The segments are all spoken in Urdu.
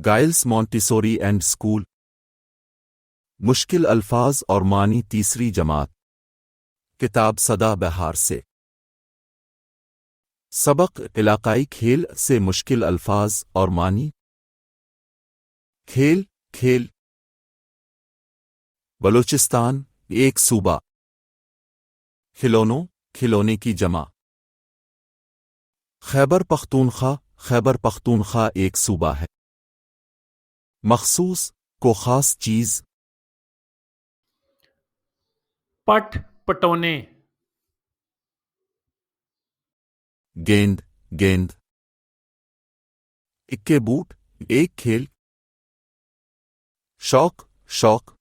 گائلس مونٹیسوری اینڈ اسکول. مشکل الفاظ اور معنی تیسری جماعت. کتاب سدا بہار سے. سبق علاقائی کھیل سے مشکل الفاظ اور معنی. کھیل کھیل. بلوچستان ایک صوبہ. کھلونوں کھلونے کی جمع. خیبر پختونخوا ایک صوبہ ہے. مخصوص کو خاص چیز. پٹ پٹونے. گیند گیند. اکے بوٹ ایک کھیل. شوق شوق.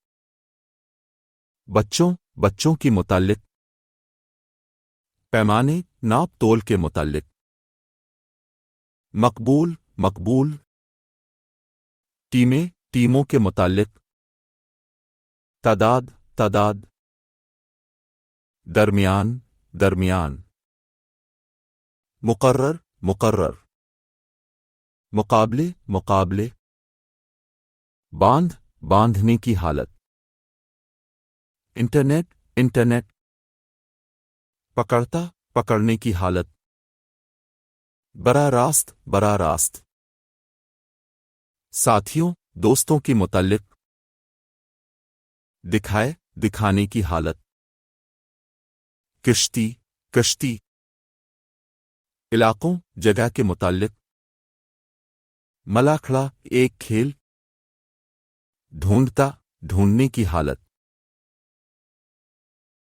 بچوں کی متعلق. پیمانے ناپ تول کے متعلق. مقبول. ٹیموں کے متعلق. تعداد. درمیان. مقرر. مقابلے. باندھنے کی حالت. انٹرنیٹ. پکڑنے کی حالت. براہ راست. ساتھیوں دوستوں کی متعلق. دکھانے کی حالت. کشتی. علاقوں جگہ کے متعلق. ملاکھڑا ایک کھیل. ڈھونڈنے کی حالت.